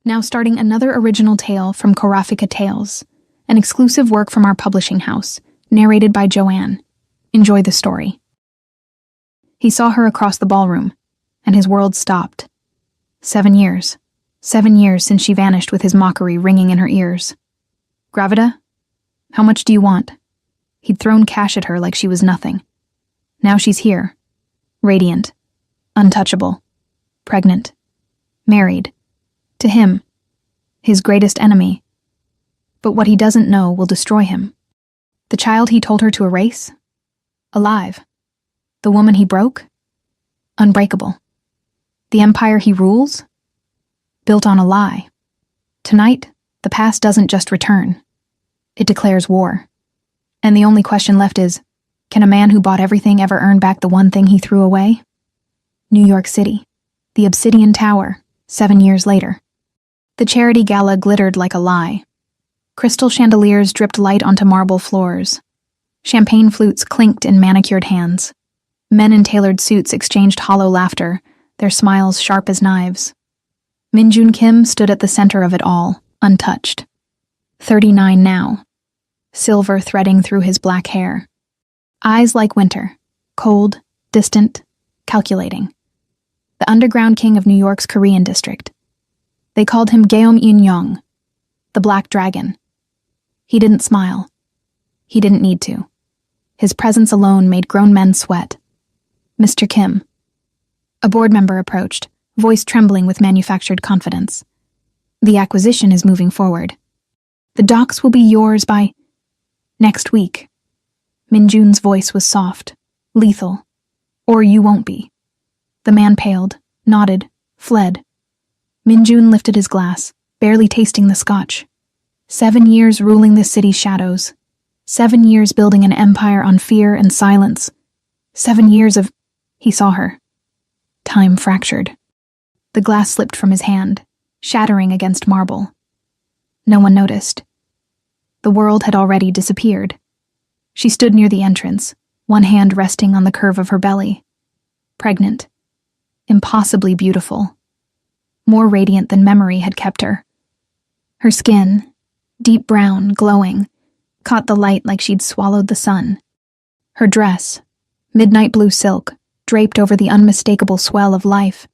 Now starting another original tale from Korafika Tales, an exclusive work from our publishing house, narrated by Joanne. Enjoy the story. He saw her across the ballroom, and his world stopped. 7 years. 7 years since she vanished with his mockery ringing in her ears. Gravida? How much do you want? He'd thrown cash at her like she was nothing. Now she's here. Radiant. Untouchable. Pregnant. Married. To him. His greatest enemy. But what he doesn't know will destroy him. The child he told her to erase? Alive. The woman he broke? Unbreakable. The empire he rules? Built on a lie. Tonight, the past doesn't just return. It declares war. And the only question left is, can a man who bought everything ever earn back the one thing he threw away? New York City. The Obsidian Tower, 7 years later. The charity gala glittered like a lie. Crystal chandeliers dripped light onto marble floors. Champagne flutes clinked in manicured hands. Men in tailored suits exchanged hollow laughter, their smiles sharp as knives. Minjun Kim stood at the center of it all, untouched. 39 now. Silver threading through his black hair. Eyes like winter, cold, distant, calculating. The underground king of New York's Korean district. They called him Geom In-young, the Black Dragon. He didn't smile. He didn't need to. His presence alone made grown men sweat. Mr. Kim. A board member approached, voice trembling with manufactured confidence. The acquisition is moving forward. The docks will be yours by next week. Minjun's voice was soft, lethal. Or you won't be. The man paled, nodded, fled. Minjun lifted his glass, barely tasting the scotch. 7 years ruling this city's shadows. 7 years building an empire on fear and silence. 7 years of... He saw her. Time fractured. The glass slipped from his hand, shattering against marble. No one noticed. The world had already disappeared. She stood near the entrance, one hand resting on the curve of her belly. Pregnant. Impossibly beautiful. More radiant than memory had kept her. Her skin, deep brown, glowing, caught the light like she'd swallowed the sun. Her dress, midnight blue silk, draped over the unmistakable swell of life.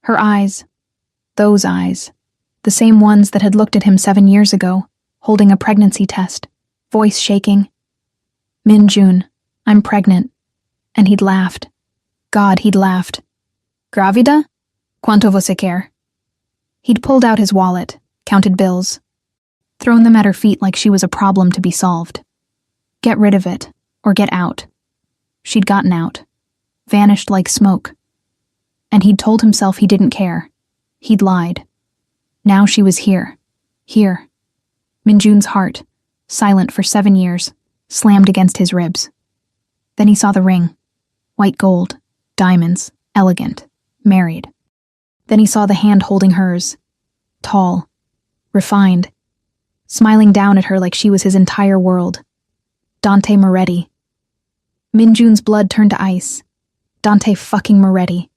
Her eyes, those eyes, the same ones that had looked at him 7 years ago, holding a pregnancy test, voice shaking. Minjun, I'm pregnant. And he'd laughed. God, he'd laughed. Gravida? Quanto você quer? He'd pulled out his wallet, counted bills, thrown them at her feet like she was a problem to be solved. Get rid of it, or get out. She'd gotten out, vanished like smoke. And he'd told himself he didn't care. He'd lied. Now she was here. Here. Minjun's heart, silent for 7 years, slammed against his ribs. Then he saw the ring. White gold, diamonds, elegant, married. Then he saw the hand holding hers. Tall, refined, smiling down at her like she was his entire world. Dante Moretti. Minjun's blood turned to ice. Dante fucking Moretti.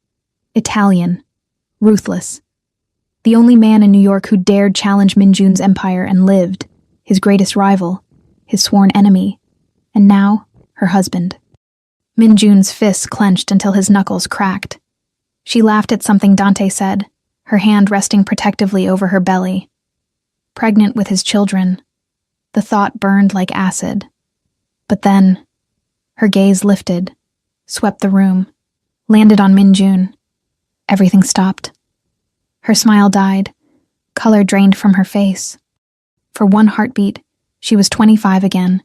Italian. Ruthless. The only man in New York who dared challenge Minjun's empire and lived. His greatest rival. His sworn enemy. And now, her husband. Minjun's fists clenched until his knuckles cracked. She laughed at something Dante said, her hand resting protectively over her belly. Pregnant with his children. The thought burned like acid. But then, her gaze lifted, swept the room, landed on Minjun. Everything stopped. Her smile died, color drained from her face. For one heartbeat, she was 25 again,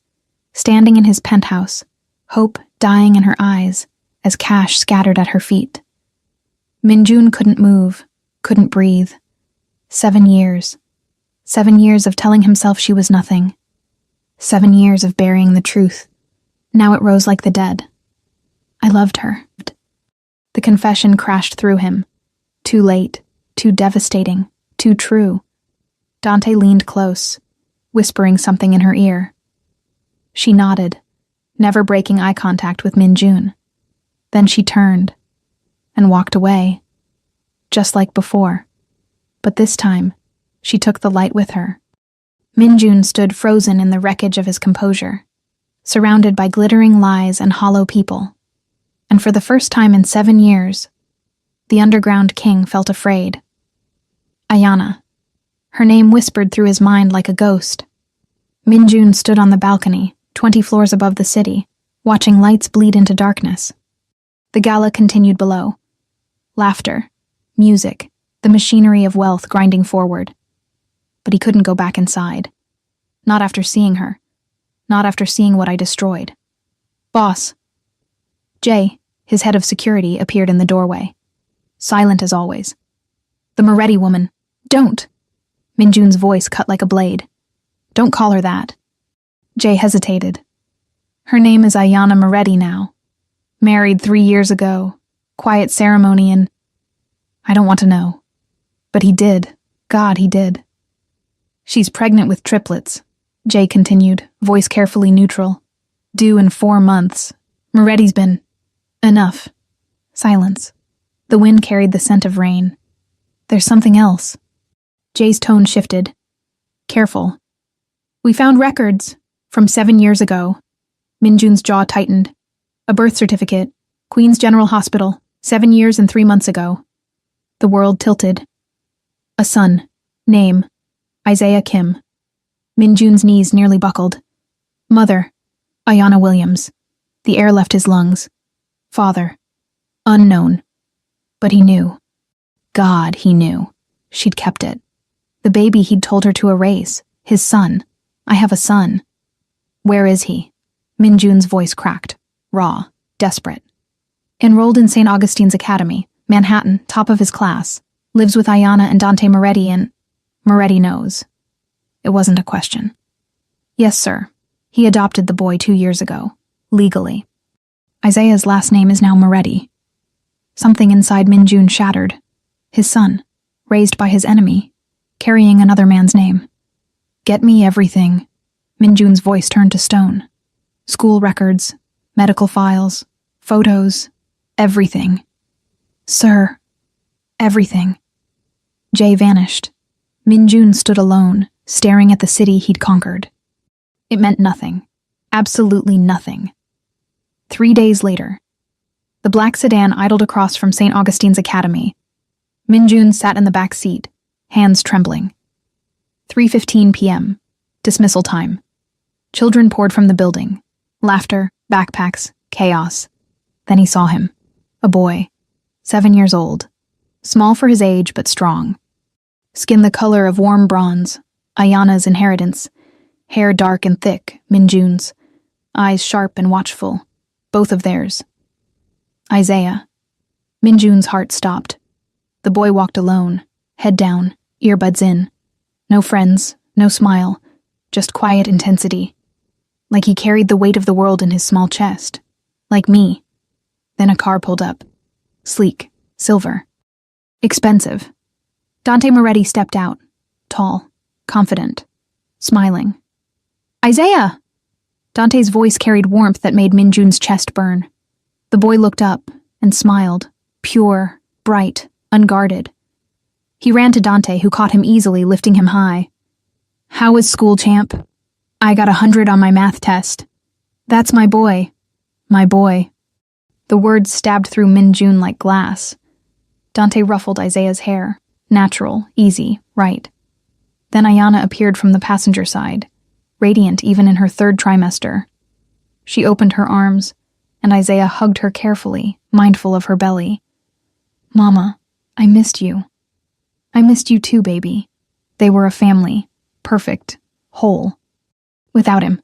standing in his penthouse, hope dying in her eyes as cash scattered at her feet. Minjun couldn't move, couldn't breathe. 7 years. 7 years of telling himself she was nothing. 7 years of burying the truth. Now it rose like the dead. I loved her. The confession crashed through him. Too late, too devastating, too true. Dante leaned close, whispering something in her ear. She nodded, never breaking eye contact with Minjun. Then she turned and walked away, just like before. But this time, She took the light with her. Minjun stood frozen in the wreckage of his composure, surrounded by glittering lies and hollow people. And for the first time in 7 years, the underground king felt afraid. Ayana. Her name whispered through his mind like a ghost. Minjun stood on the balcony, 20 floors above the city, watching lights bleed into darkness. The gala continued below. Laughter, music, the machinery of wealth grinding forward. But he couldn't go back inside. Not after seeing her. Not after seeing what I destroyed. Boss. Jay, his head of security, appeared in the doorway. Silent as always. The Moretti woman. Don't! Minjun's voice cut like a blade. Don't call her that. Jay hesitated. Her name is Ayana Moretti now. Married 3 years ago. Quiet ceremony and... I don't want to know. But he did. God, he did. She's pregnant with triplets, Jay continued, voice carefully neutral. Due in 4 months. Moretti's been... Enough. Silence. The wind carried the scent of rain. There's something else. Jay's tone shifted. Careful. We found records from 7 years ago. Minjun's jaw tightened. A birth certificate. Queen's General Hospital. 7 years and 3 months ago. The world tilted. A son. Name. Isaiah Kim. Minjun's knees nearly buckled. Mother. Ayana Williams. The air left his lungs. Father. Unknown. But he knew. God, he knew. She'd kept it. The baby he'd told her to erase. His son. I have a son. Where is he? Minjun's voice cracked. Raw. Desperate. Enrolled in St. Augustine's Academy. Manhattan, top of his class. Lives with Ayana and Dante Moretti and... Moretti knows. It wasn't a question. Yes, sir. He adopted the boy 2 years ago. Legally. Isaiah's last name is now Moretti. Something inside Minjun shattered. His son. Raised by his enemy. Carrying another man's name. Get me everything. Minjun's voice turned to stone. School records. Medical files. Photos. Everything. Sir. Everything. Jay vanished. Minjun stood alone, staring at the city he'd conquered. It meant nothing. Absolutely nothing. 3 days later, the black sedan idled across from St. Augustine's Academy. Minjun sat in the back seat, hands trembling. 3:15 p.m. Dismissal time. Children poured from the building. Laughter, backpacks, chaos. Then he saw him. A boy. 7 years old. Small for his age, but strong. Skin the color of warm bronze, Ayana's inheritance. Hair dark and thick, Minjun's. Eyes sharp and watchful, both of theirs. Isaiah. Minjun's heart stopped. The boy walked alone, head down, earbuds in. No friends, no smile, just quiet intensity. Like he carried the weight of the world in his small chest. Like me. Then a car pulled up. Sleek, silver. Expensive. Dante Moretti stepped out, tall, confident, smiling. Isaiah! Dante's voice carried warmth that made Minjun's chest burn. The boy looked up and smiled, pure, bright, unguarded. He ran to Dante, who caught him easily, lifting him high. How is school, champ? I got 100 on my math test. That's my boy. My boy. The words stabbed through Minjun like glass. Dante ruffled Isaiah's hair. Natural, easy, right. Then Ayana appeared from the passenger side, radiant even in her 3rd trimester. She opened her arms, and Isaiah hugged her carefully, mindful of her belly. Mama, I missed you. I missed you too, baby. They were a family, perfect, whole. Without him.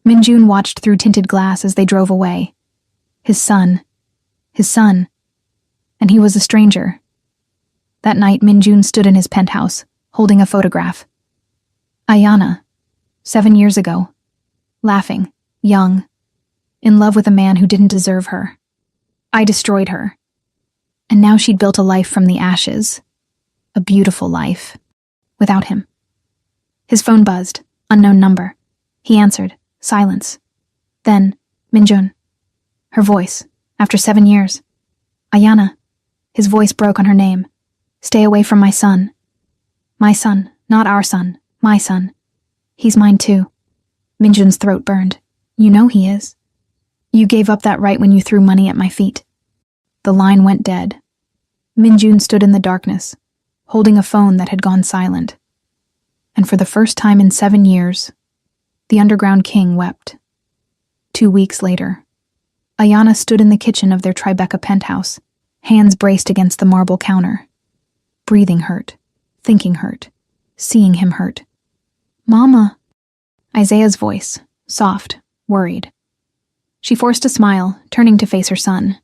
Minjun watched through tinted glass as they drove away. His son. His son. And he was a stranger. That night, Minjun stood in his penthouse, holding a photograph. Ayana, 7 years ago. Laughing, young, in love with a man who didn't deserve her. I destroyed her. And now she'd built a life from the ashes. A beautiful life. Without him. His phone buzzed, unknown number. He answered, silence. Then, Minjun. Her voice, after 7 years. Ayana. His voice broke on her name. Stay away from my son. My son, Not our son, my son. He's mine too. Minjun's throat burned. You know he is. You gave up that right when you threw money at my feet. The line went dead. Minjun stood in the darkness, holding a phone that had gone silent. And for the first time in 7 years, the underground king wept. 2 weeks later, Ayana stood in the kitchen of their Tribeca penthouse, hands braced against the marble counter. Breathing hurt, thinking hurt, seeing him hurt. Mama! Isaiah's voice, soft, worried. She forced a smile, turning to face her son.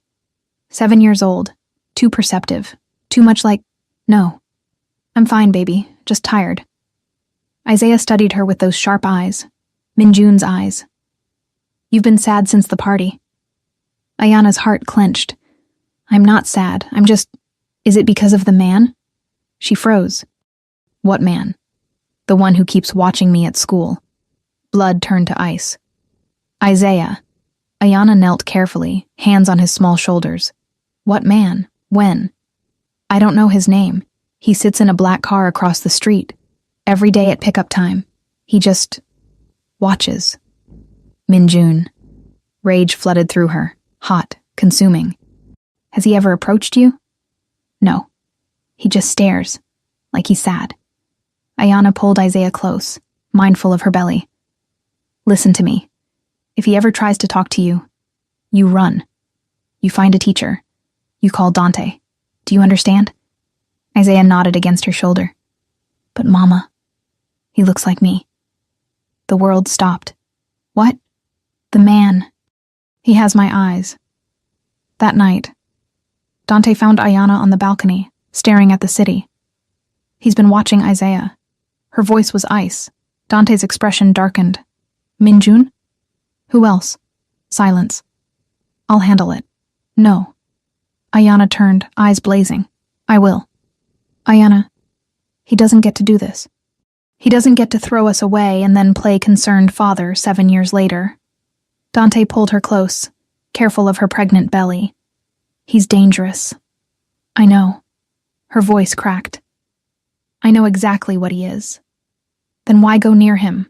7 years old, too perceptive, too much like, no. I'm fine, baby, just tired. Isaiah studied her with those sharp eyes, Minjun's eyes. You've been sad since the party. Ayana's heart clenched. I'm not sad, I'm just... Is it because of the man? She froze. What man? The one who keeps watching me at school. Blood turned to ice. Isaiah. Ayana knelt carefully, hands on his small shoulders. What man? When? I don't know his name. He sits in a black car across the street. Every day at pickup time. He just... watches. Minjun. Rage flooded through her, hot, consuming. Has he ever approached you? No. He just stares, like he's sad. Ayana pulled Isaiah close, mindful of her belly. Listen to me. If he ever tries to talk to you, you run. You find a teacher. You call Dante. Do you understand? Isaiah nodded against her shoulder. But Mama, he looks like me. The world stopped. What? The man. He has my eyes. That night, Dante found Ayana on the balcony, staring at the city. He's been watching Isaiah. Her voice was ice. Dante's expression darkened. Minjun? Who else? Silence. I'll handle it. No. Ayana turned, eyes blazing. I will. Ayana, he doesn't get to do this. He doesn't get to throw us away and then play concerned father 7 years later. Dante pulled her close, careful of her pregnant belly. He's dangerous. I know. Her voice cracked. I know exactly what he is. Then why go near him?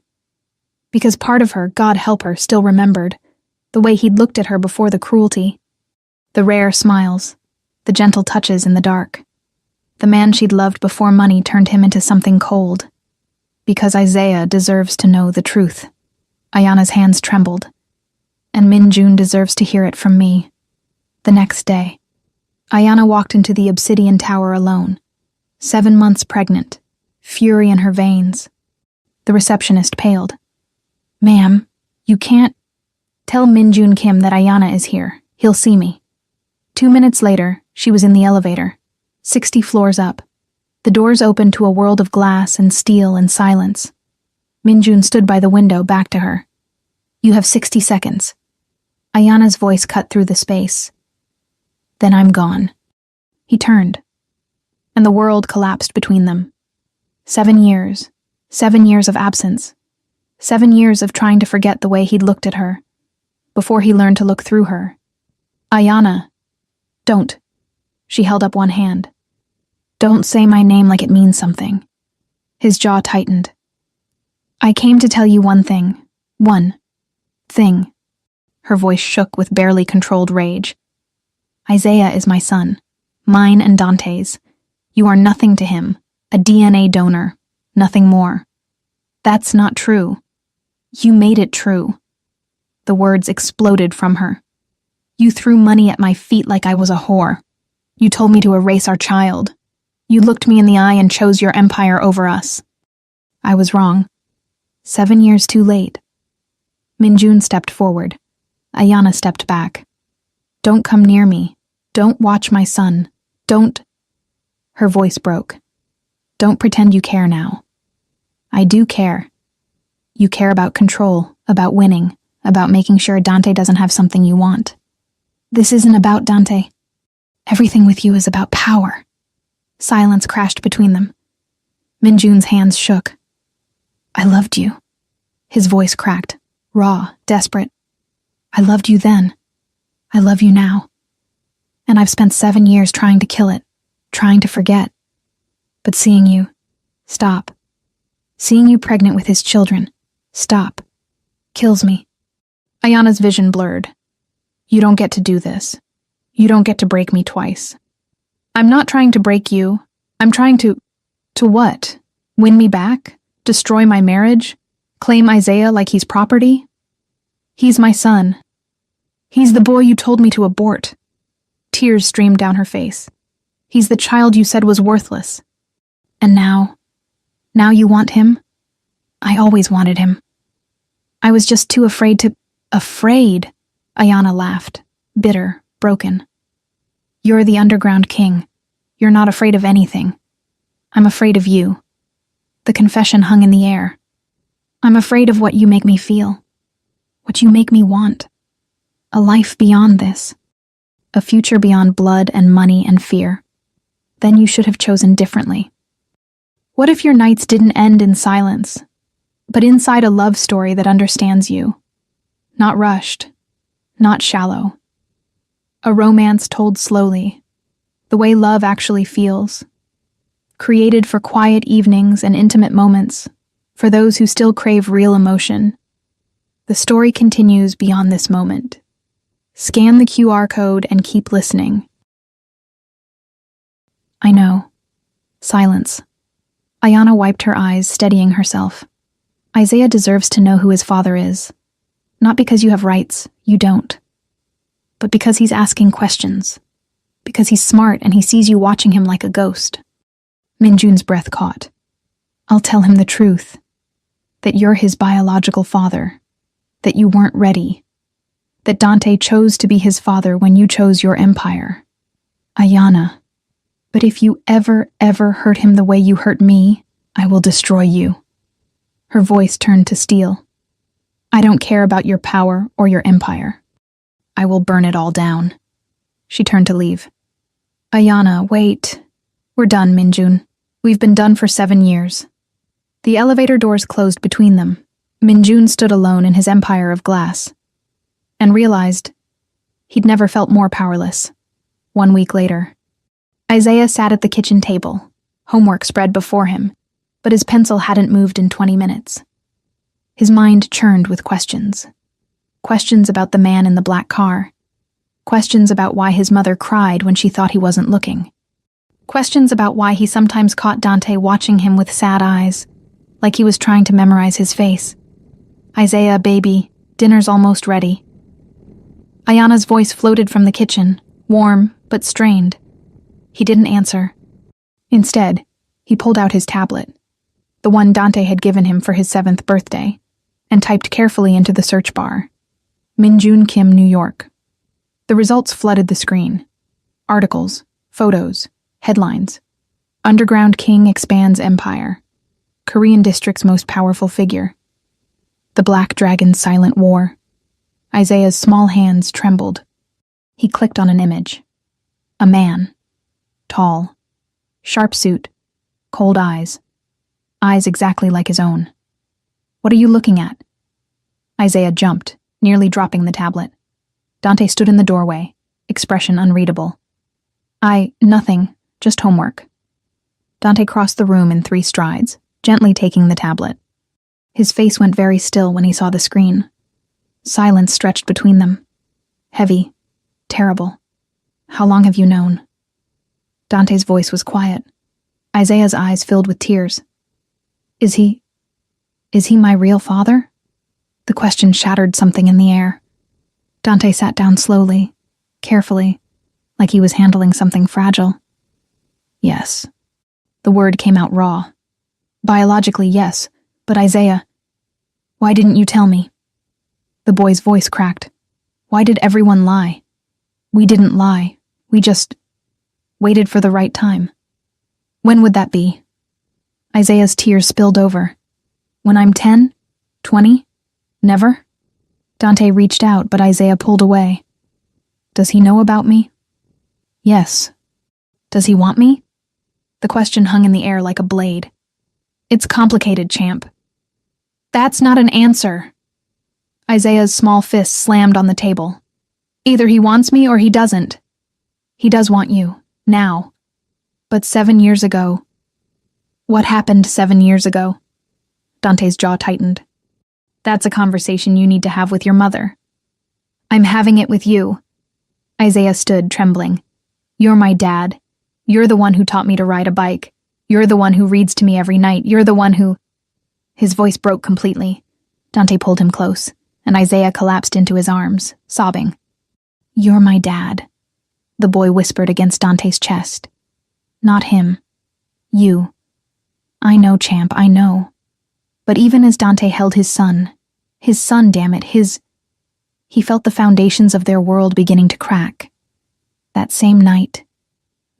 Because part of her, God help her, still remembered the way he'd looked at her before the cruelty, the rare smiles, the gentle touches in the dark. The man she'd loved before money turned him into something cold. Because Isaiah deserves to know the truth. Ayana's hands trembled. And Minjun deserves to hear it from me. The next day, Ayana walked into the obsidian tower alone, 7 months pregnant, fury in her veins. The receptionist paled. Ma'am, you can't... Tell Minjun Kim that Ayana is here. He'll see me. 2 minutes later, she was in the elevator, 60 floors up. The doors opened to a world of glass and steel and silence. Minjun stood by the window, back to her. You have 60 seconds. Ayana's voice cut through the space. Then I'm gone. He turned, and the world collapsed between them. 7 years. 7 years of absence. 7 years of trying to forget the way he'd looked at her, before he learned to look through her. Ayana, don't. She held up one hand. Don't say my name like it means something. His jaw tightened. I came to tell you one thing. One thing. Her voice shook with barely controlled rage. Isaiah is my son. Mine and Dante's. You are nothing to him. A DNA donor. Nothing more. That's not true. You made it true. The words exploded from her. You threw money at my feet like I was a whore. You told me to erase our child. You looked me in the eye and chose your empire over us. I was wrong. 7 years too late. Minjun stepped forward. Ayana stepped back. Don't come near me. Don't watch my son. Don't... Her voice broke. Don't pretend you care now. I do care. You care about control, about winning, about making sure Dante doesn't have something you want. This isn't about Dante. Everything with you is about power. Silence crashed between them. Minjun's hands shook. I loved you. His voice cracked, raw, desperate. I loved you then. I love you now. And I've spent 7 years trying to kill it, trying to forget. But seeing you, stop, Seeing you pregnant with his children. Stop. Kills me. Ayana's vision blurred. You don't get to do this. You don't get to break me twice. I'm not trying to break you. I'm trying to... To what? Win me back? Destroy my marriage? Claim Isaiah like he's property? He's my son. He's the boy you told me to abort. Tears streamed down her face. He's the child you said was worthless. And now you want him? I always wanted him. I was just too afraid to... Afraid? Ayana laughed, bitter, broken. You're the underground king. You're not afraid of anything. I'm afraid of you. The confession hung in the air. I'm afraid of what you make me feel. What you make me want. A life beyond this. A future beyond blood and money and fear. Then you should have chosen differently. What if your nights didn't end in silence, but inside a love story that understands you? Not rushed, not shallow. A romance told slowly, the way love actually feels. Created for quiet evenings and intimate moments, for those who still crave real emotion. The story continues beyond this moment. Scan the QR code and keep listening. I know. Silence. Ayana wiped her eyes, steadying herself. Isaiah deserves to know who his father is. Not because you have rights, you don't. But because he's asking questions. Because he's smart and he sees you watching him like a ghost. Minjun's breath caught. I'll tell him the truth. That you're his biological father. That you weren't ready. That Dante chose to be his father when you chose your empire. Ayana. But if you ever hurt him the way you hurt me, I will destroy you. Her voice turned to steel. I don't care about your power or your empire. I will burn it all down. She turned to leave. Ayana, wait. We're done, Minjun. We've been done for 7 years. The elevator doors closed between them. Minjun stood alone in his empire of glass. And realized he'd never felt more powerless. 1 week later. Isaiah sat at the kitchen table, homework spread before him, but his pencil hadn't moved in 20 minutes. His mind churned with questions. Questions about the man in the black car. Questions about why his mother cried when she thought he wasn't looking. Questions about why he sometimes caught Dante watching him with sad eyes, like he was trying to memorize his face. Isaiah, baby, dinner's almost ready. Ayana's voice floated from the kitchen, warm but strained. He didn't answer. Instead, he pulled out his tablet, the one Dante had given him for his 7th birthday, and typed carefully into the search bar. Minjun Kim, New York. The results flooded the screen. Articles, photos, headlines. Underground King expands empire. Korean district's most powerful figure. The Black Dragon's silent war. Isaiah's small hands trembled. He clicked on an image. A man. Tall. Sharp suit. Cold eyes. Eyes exactly like his own. What are you looking at? Isaiah jumped, nearly dropping the tablet. Dante stood in the doorway, expression unreadable. Nothing, just homework. Dante crossed the room in 3 strides, gently taking the tablet. His face went very still when he saw the screen. Silence stretched between them. Heavy. Terrible. How long have you known? Dante's voice was quiet. Isaiah's eyes filled with tears. Is he my real father? The question shattered something in the air. Dante sat down slowly, carefully, like he was handling something fragile. Yes. The word came out raw. Biologically, yes, but Isaiah, why didn't you tell me? The boy's voice cracked. Why did everyone lie? We didn't lie. We just waited for the right time. When would that be? Isaiah's tears spilled over. When I'm 10? 20? Never? Dante reached out, but Isaiah pulled away. Does he know about me? Yes. Does he want me? The question hung in the air like a blade. It's complicated, champ. That's not an answer. Isaiah's small fist slammed on the table. Either he wants me or he doesn't. He does want you, now. But 7 years ago... What happened 7 years ago? Dante's jaw tightened. That's a conversation you need to have with your mother. I'm having it with you. Isaiah stood, trembling. You're my dad. You're the one who taught me to ride a bike. You're the one who reads to me every night. You're the one who... His voice broke completely. Dante pulled him close, and Isaiah collapsed into his arms, sobbing. You're my dad, the boy whispered against Dante's chest. Not him. You. I know, champ, I know. But even as Dante held his son, damn it, he felt the foundations of their world beginning to crack. That same night,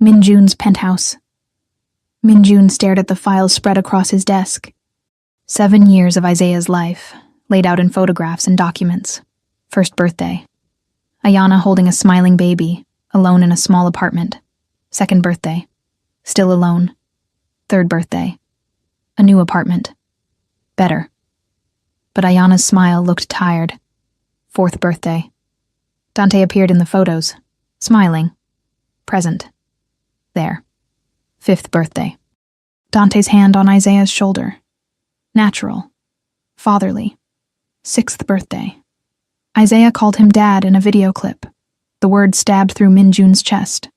Minjun's penthouse. Minjun stared at the files spread across his desk. 7 years of Isaiah's life, laid out in photographs and documents. First birthday. Ayana holding a smiling baby, alone in a small apartment. Second birthday. Still alone. Third birthday. A new apartment. Better. But Ayana's smile looked tired. Fourth birthday. Dante appeared in the photos, smiling. Present. There. Fifth birthday. Dante's hand on Isaiah's shoulder. Natural. Fatherly. Sixth birthday. Isaiah called him dad in a video clip. The word stabbed through Minjun's chest.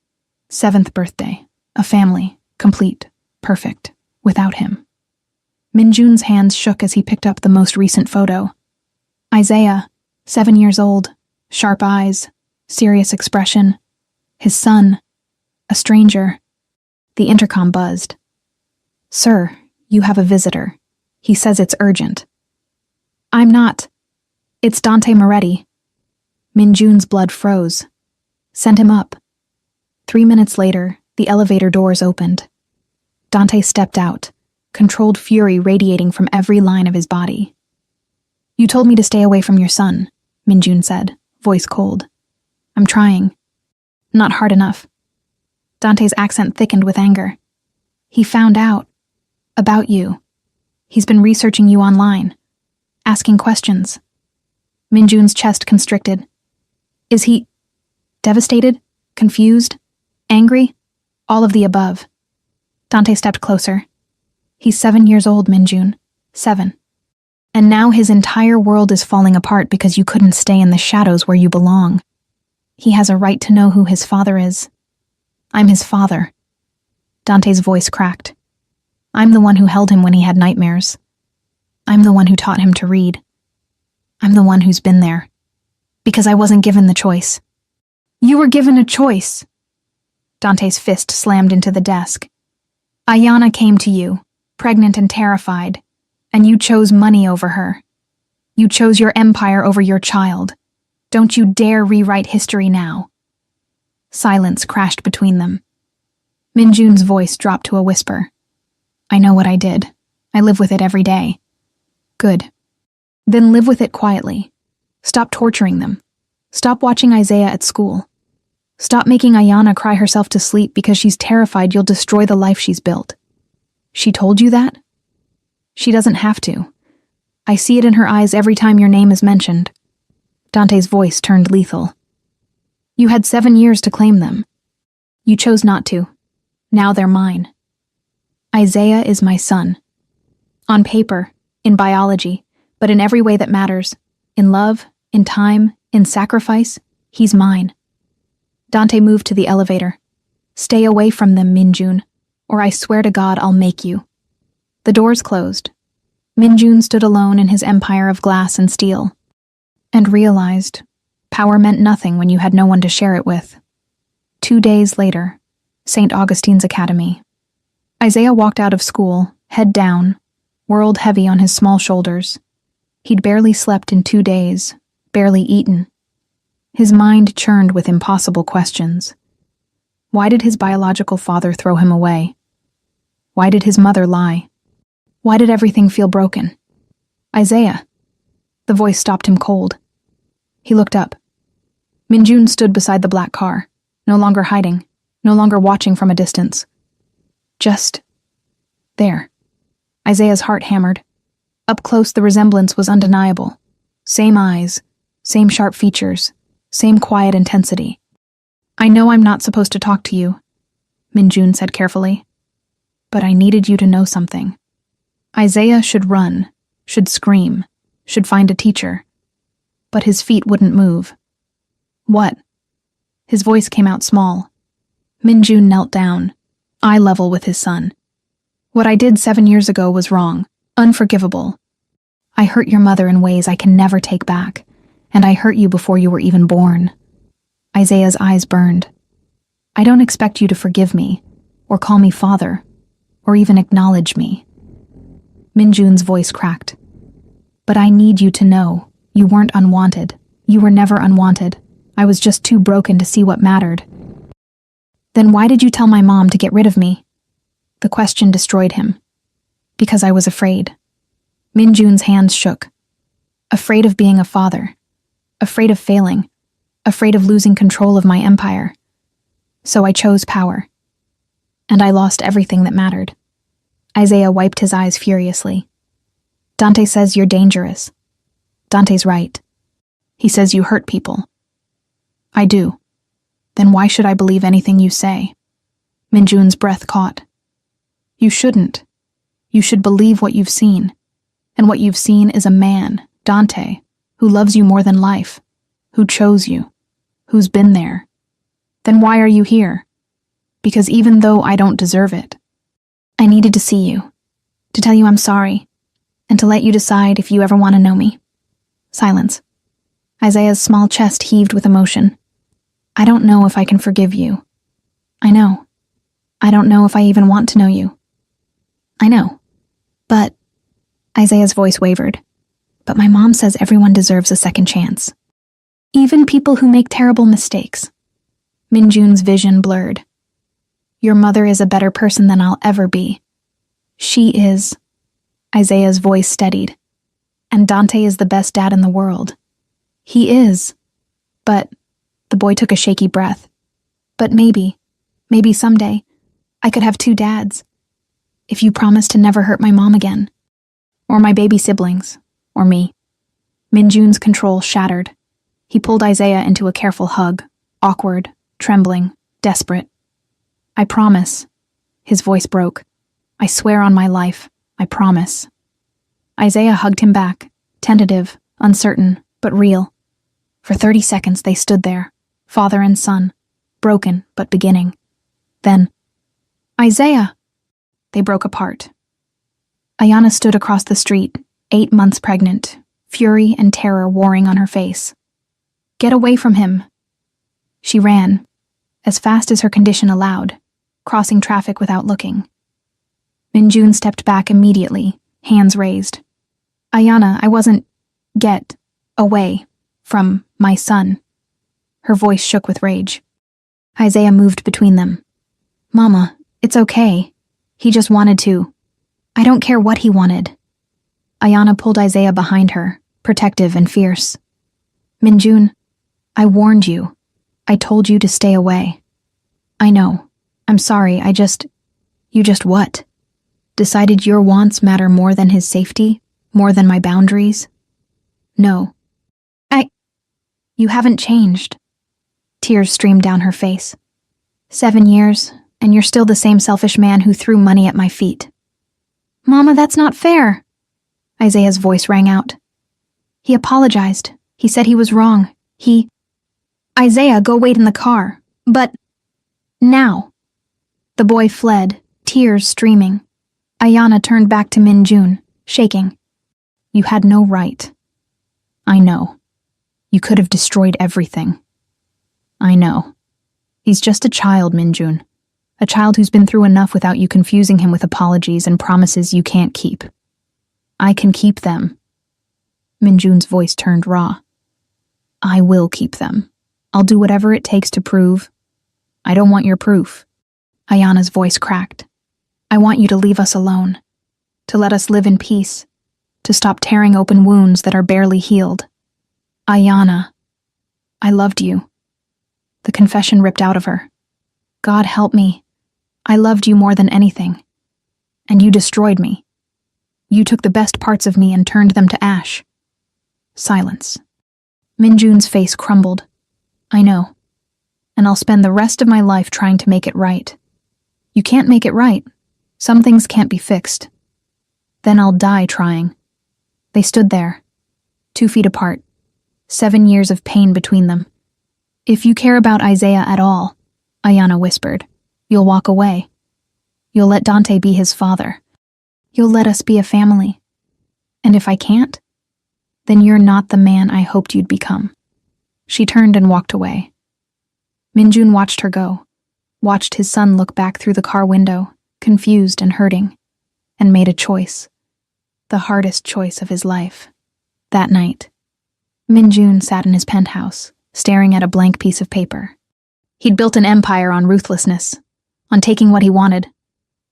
Seventh birthday. A family. Complete. Perfect. Without him. Minjun's hands shook as he picked up the most recent photo. Isaiah, 7 years old, sharp eyes, serious expression. His son, a stranger. The intercom buzzed. Sir, you have a visitor. He says it's urgent. I'm not. It's Dante Moretti. Minjun's blood froze. Send him up. 3 minutes later, the elevator doors opened. Dante stepped out, controlled fury radiating from every line of his body. You told me to stay away from your son, Minjun said, voice cold. I'm trying. Not hard enough. Dante's accent thickened with anger. He found out. About you. He's been researching you online. Asking questions. Minjun's chest constricted. Is he... devastated? Confused? Angry? All of the above. Dante stepped closer. He's 7 years old, Minjun. 7. And now his entire world is falling apart because you couldn't stay in the shadows where you belong. He has a right to know who his father is. I'm his father. Dante's voice cracked. I'm the one who held him when he had nightmares. I'm the one who taught him to read. I'm the one who's been there. Because I wasn't given the choice. You were given a choice. Dante's fist slammed into the desk. Ayana came to you, pregnant and terrified, and you chose money over her. You chose your empire over your child. Don't you dare rewrite history now. Silence crashed between them. Minjun's voice dropped to a whisper. I know what I did. I live with it every day. Good. Then live with it quietly. Stop torturing them. Stop watching Isaiah at school. Stop making Ayana cry herself to sleep because she's terrified you'll destroy the life she's built. She told you that? She doesn't have to. I see it in her eyes every time your name is mentioned. Dante's voice turned lethal. You had 7 years to claim them. You chose not to. Now they're mine. Isaiah is my son. On paper, in biology, but in every way that matters, in love, in time, in sacrifice, he's mine. Dante moved to the elevator. Stay away from them, Minjun, or I swear to God I'll make you. The doors closed. Minjun stood alone in his empire of glass and steel, and realized power meant nothing when you had no one to share it with. 2 days later, St. Augustine's Academy. Isaiah walked out of school, head down, world heavy on his small shoulders. He'd barely slept in 2 days, barely eaten. His mind churned with impossible questions. Why did his biological father throw him away? Why did his mother lie? Why did everything feel broken? Isaiah. The voice stopped him cold. He looked up. Minjun stood beside the black car, no longer hiding, no longer watching from a distance. Just there. Isaiah's heart hammered. Up close, the resemblance was undeniable. Same eyes, same sharp features, same quiet intensity. I know I'm not supposed to talk to you, Minjun said carefully, but I needed you to know something. Isaiah should run, should scream, should find a teacher. But his feet wouldn't move. What? His voice came out small. Minjun knelt down, eye level with his son. What I did 7 years ago was wrong, unforgivable. I hurt your mother in ways I can never take back, and I hurt you before you were even born. Isaiah's eyes burned. I don't expect you to forgive me, or call me father, or even acknowledge me. Minjun's voice cracked. But I need you to know, you weren't unwanted. You were never unwanted. I was just too broken to see what mattered. Then why did you tell my mom to get rid of me? The question destroyed him. Because I was afraid. Minjun's hands shook. Afraid of being a father. Afraid of failing. Afraid of losing control of my empire. So I chose power. And I lost everything that mattered. Isaiah wiped his eyes furiously. Dante says you're dangerous. Dante's right. He says you hurt people. I do. Then why should I believe anything you say? Minjun's breath caught. You shouldn't. You should believe what you've seen. And what you've seen is a man, Dante, who loves you more than life, who chose you, who's been there. Then why are you here? Because even though I don't deserve it, I needed to see you, to tell you I'm sorry, and to let you decide if you ever want to know me. Silence. Isaiah's small chest heaved with emotion. I don't know if I can forgive you. I know. I don't know if I even want to know you. I know. But, Isaiah's voice wavered. But my mom says everyone deserves a second chance. Even people who make terrible mistakes. Minjun's vision blurred. Your mother is a better person than I'll ever be. She is. Isaiah's voice steadied. And Dante is the best dad in the world. He is. But, the boy took a shaky breath. But maybe someday, I could have 2 dads. If you promise to never hurt my mom again. Or my baby siblings. Or me. Minjun's control shattered. He pulled Isaiah into a careful hug. Awkward, trembling, desperate. I promise. His voice broke. I swear on my life. I promise. Isaiah hugged him back. Tentative, uncertain, but real. For 30 seconds they stood there. Father and son, broken but beginning. Then, Isaiah! They broke apart. Ayana stood across the street, 8 months pregnant, fury and terror warring on her face. Get away from him! She ran, as fast as her condition allowed, crossing traffic without looking. Minjun stepped back immediately, hands raised. Ayana, I wasn't... Get away from my son. Her voice shook with rage. Isaiah moved between them. Mama, it's okay. He just wanted to. I don't care what he wanted. Ayana pulled Isaiah behind her, protective and fierce. Minjun, I warned you. I told you to stay away. I know. I'm sorry, You just what? Decided your wants matter more than his safety? More than my boundaries? No. You haven't changed. Tears streamed down her face. 7 years, and you're still the same selfish man who threw money at my feet. Mama, that's not fair. Isaiah's voice rang out. He apologized. He said he was wrong. Isaiah, go wait in the car. But... Now. The boy fled, tears streaming. Ayana turned back to Minjun, shaking. You had no right. I know. You could have destroyed everything. I know. He's just a child, Minjun. A child who's been through enough without you confusing him with apologies and promises you can't keep. I can keep them. Minjun's voice turned raw. I will keep them. I'll do whatever it takes to prove. I don't want your proof. Ayana's voice cracked. I want you to leave us alone. To let us live in peace. To stop tearing open wounds that are barely healed. Ayana, I loved you. The confession ripped out of her. God help me. I loved you more than anything. And you destroyed me. You took the best parts of me and turned them to ash. Silence. Minjun's face crumbled. I know. And I'll spend the rest of my life trying to make it right. You can't make it right. Some things can't be fixed. Then I'll die trying. They stood there, 2 feet apart, 7 years of pain between them. If you care about Isaiah at all, Ayana whispered, you'll walk away. You'll let Dante be his father. You'll let us be a family. And if I can't, then you're not the man I hoped you'd become. She turned and walked away. Minjun watched her go, watched his son look back through the car window, confused and hurting, and made a choice. The hardest choice of his life. That night, Minjun sat in his penthouse, staring at a blank piece of paper. He'd built an empire on ruthlessness, on taking what he wanted,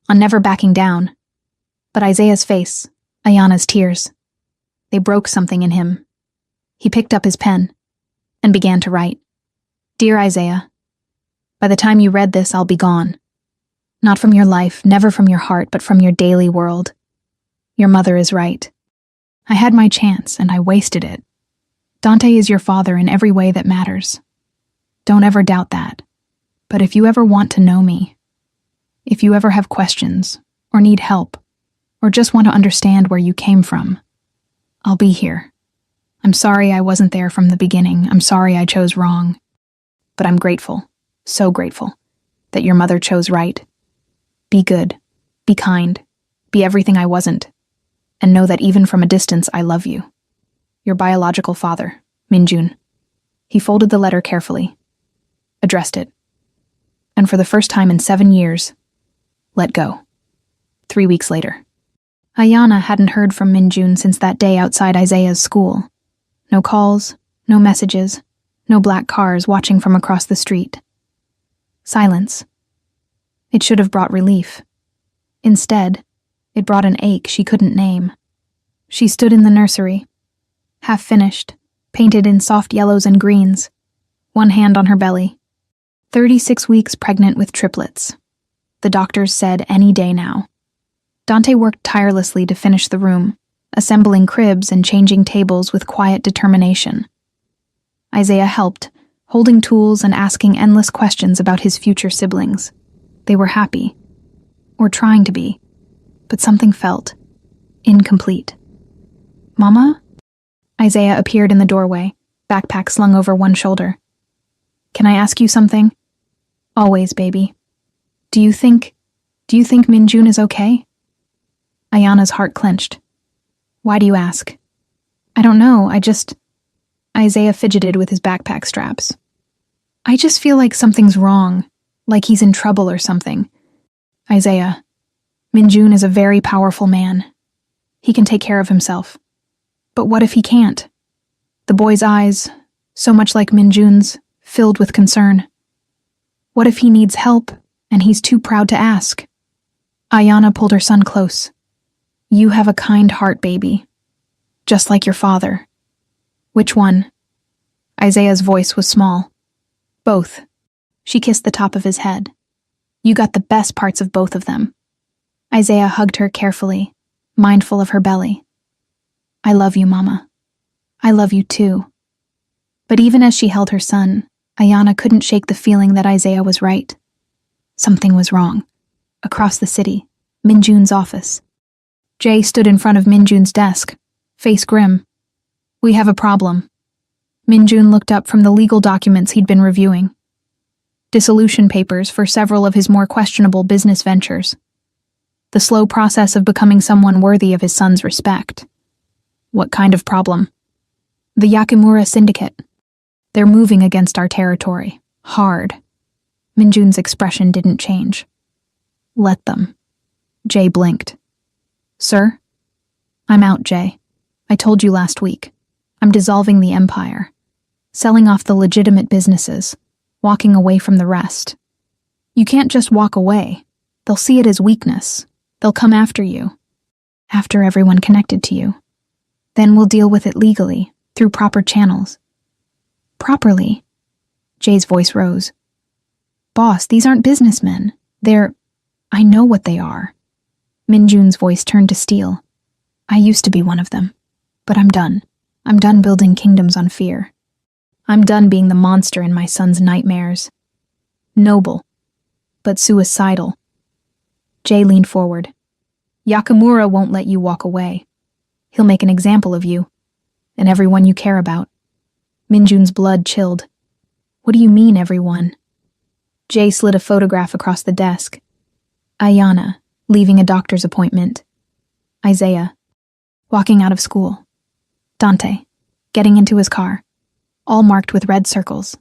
on never backing down. But Isaiah's face, Ayana's tears, they broke something in him. He picked up his pen and began to write. Dear Isaiah, by the time you read this, I'll be gone. Not from your life, never from your heart, but from your daily world. Your mother is right. I had my chance, and I wasted it. Dante is your father in every way that matters. Don't ever doubt that. But if you ever want to know me, if you ever have questions, or need help, or just want to understand where you came from, I'll be here. I'm sorry I wasn't there from the beginning. I'm sorry I chose wrong. But I'm grateful, so grateful, that your mother chose right. Be good, be kind, be everything I wasn't, and know that even from a distance I love you. Your biological father, Minjun. He folded the letter carefully, addressed it, and for the first time in 7 years, let go. 3 weeks later. Ayana hadn't heard from Minjun since that day outside Isaiah's school. No calls, no messages, no black cars watching from across the street. Silence. It should have brought relief. Instead, it brought an ache she couldn't name. She stood in the nursery, half finished, painted in soft yellows and greens, one hand on her belly. 36 weeks pregnant with triplets. The doctors said any day now. Dante worked tirelessly to finish the room, assembling cribs and changing tables with quiet determination. Isaiah helped, holding tools and asking endless questions about his future siblings. They were happy, or trying to be, but something felt incomplete. Mama? Isaiah appeared in the doorway, backpack slung over one shoulder. Can I ask you something? Always, baby. Do you think Minjun is okay? Ayana's heart clenched. Why do you ask? I don't know, Isaiah fidgeted with his backpack straps. I just feel like something's wrong, like he's in trouble or something. Isaiah, Minjun is a very powerful man. He can take care of himself. But what if he can't? The boy's eyes, so much like Minjun's, filled with concern. What if he needs help, and he's too proud to ask? Ayana pulled her son close. You have a kind heart, baby. Just like your father. Which one? Isaiah's voice was small. Both. She kissed the top of his head. You got the best parts of both of them. Isaiah hugged her carefully, mindful of her belly. I love you, Mama. I love you too. But even as she held her son, Ayana couldn't shake the feeling that Isaiah was right. Something was wrong. Across the city, Minjun's office. Jay stood in front of Minjun's desk, face grim. We have a problem. Minjun looked up from the legal documents he'd been reviewing. Dissolution papers for several of his more questionable business ventures. The slow process of becoming someone worthy of his son's respect. What kind of problem? The Yakimura Syndicate. They're moving against our territory. Hard. Minjun's expression didn't change. Let them. Jay blinked. Sir? I'm out, Jay. I told you last week. I'm dissolving the empire. Selling off the legitimate businesses. Walking away from the rest. You can't just walk away. They'll see it as weakness. They'll come after you. After everyone connected to you. Then we'll deal with it legally, through proper channels. Properly? Jay's voice rose. Boss, these aren't businessmen. I know what they are. Minjun's voice turned to steel. I used to be one of them. But I'm done. I'm done building kingdoms on fear. I'm done being the monster in my son's nightmares. Noble, but suicidal. Jay leaned forward. Yakamura won't let you walk away. He'll make an example of you, and everyone you care about. Minjun's blood chilled. What do you mean, everyone? Jay slid a photograph across the desk. Ayana, leaving a doctor's appointment. Isaiah, walking out of school. Dante, getting into his car, all marked with red circles.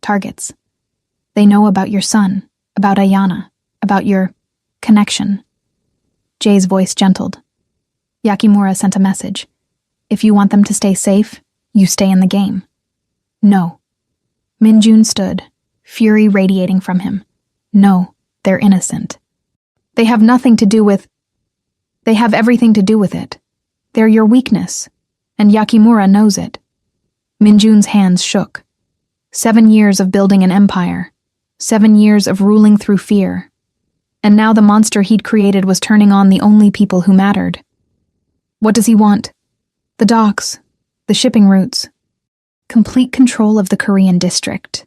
Targets. They know about your son, about Ayana, about your connection. Jay's voice gentled. Yakimura sent a message. If you want them to stay safe, you stay in the game. No. Minjun stood, fury radiating from him. No, they're innocent. They have everything to do with it. They're your weakness, and Yakimura knows it. Minjun's hands shook. 7 years of building an empire. 7 years of ruling through fear. And now the monster he'd created was turning on the only people who mattered. What does he want? The docks, the shipping routes. Complete control of the Korean district.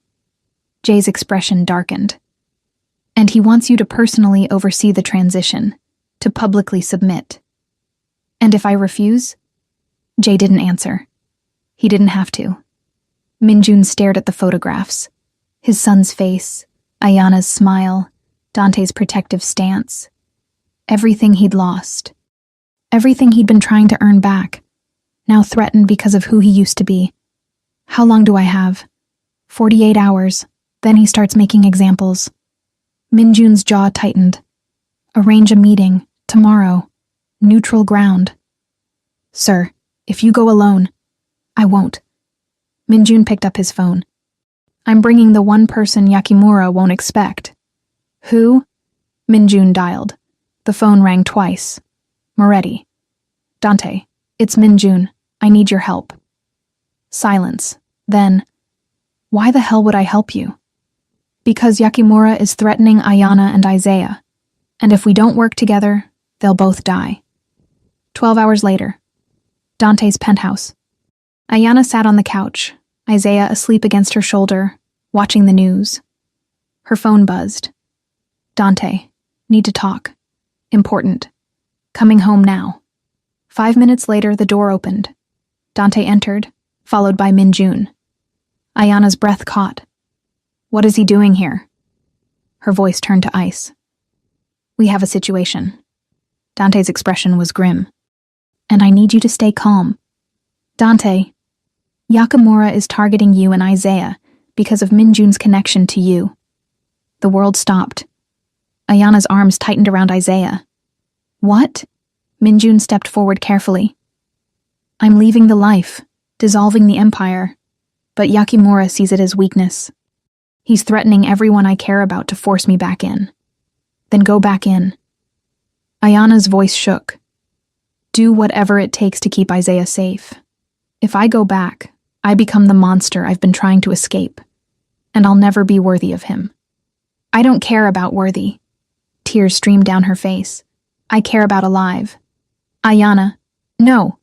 Jay's expression darkened. And he wants you to personally oversee the transition, to publicly submit. And if I refuse? Jay didn't answer. He didn't have to. Minjun stared at the photographs. His son's face, Ayana's smile, Dante's protective stance. Everything he'd lost. Everything he'd been trying to earn back, now threatened because of who he used to be. How long do I have? 48 hours. Then he starts making examples. Minjun's jaw tightened. Arrange a meeting, tomorrow. Neutral ground. Sir, if you go alone, I won't. Minjun picked up his phone. I'm bringing the one person Yakimura won't expect. Who? Minjun dialed. The phone rang twice. Moretti. Dante, it's Minjun. I need your help. Silence. Then, why the hell would I help you? Because Yakimura is threatening Ayana and Isaiah, and if we don't work together, they'll both die. 12 hours later. Dante's penthouse. Ayana sat on the couch, Isaiah asleep against her shoulder, watching the news. Her phone buzzed. Dante, need to talk. Important. Coming home now. 5 minutes later, the door opened. Dante entered, followed by Minjun. Ayana's breath caught. What is he doing here? Her voice turned to ice. We have a situation. Dante's expression was grim. And I need you to stay calm. Dante, Yakimura is targeting you and Isaiah because of Minjun's connection to you. The world stopped. Ayana's arms tightened around Isaiah. What? Minjun stepped forward carefully. I'm leaving the life, dissolving the empire, but Yakimura sees it as weakness. He's threatening everyone I care about to force me back in. Then go back in. Ayana's voice shook. Do whatever it takes to keep Isaiah safe. If I go back, I become the monster I've been trying to escape, and I'll never be worthy of him. I don't care about worthy. Tears streamed down her face. I care about alive. Ayana, no.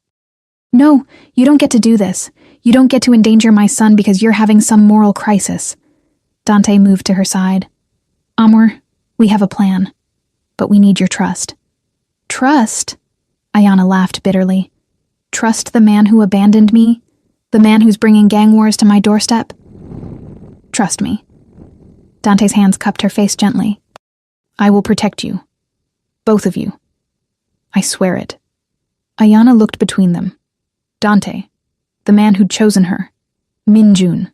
No, you don't get to do this. You don't get to endanger my son because you're having some moral crisis. Dante moved to her side. Amor, we have a plan, but we need your trust. Trust? Ayana laughed bitterly. Trust the man who abandoned me? The man who's bringing gang wars to my doorstep? Trust me. Dante's hands cupped her face gently. I will protect you. Both of you. I swear it. Ayana looked between them. Dante, the man who'd chosen her. Minjun,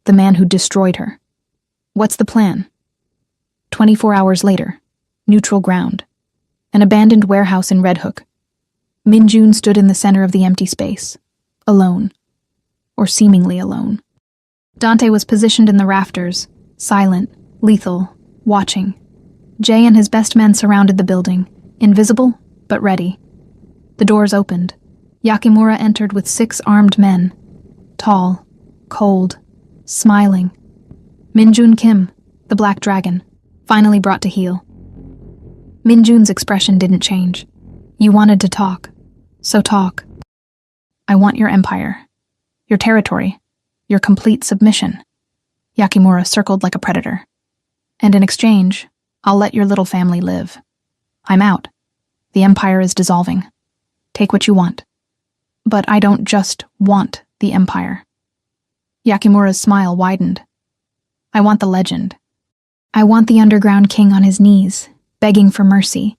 the man who destroyed her. What's the plan? 24 hours later, neutral ground. An abandoned warehouse in Red Hook. Minjun stood in the center of the empty space, alone. Or seemingly alone. Dante was positioned in the rafters, silent, lethal, watching. Jay and his best men surrounded the building, invisible, but ready. The doors opened. Yakimura entered with 6 armed men. Tall, cold, smiling. Minjun Kim, the Black Dragon, finally brought to heel. Minjun's expression didn't change. You wanted to talk, so talk. I want your empire, your territory, your complete submission. Yakimura circled like a predator. And in exchange, I'll let your little family live. I'm out. The empire is dissolving. Take what you want. But I don't just want the Empire. Yakimura's smile widened. I want the legend. I want the underground king on his knees, begging for mercy.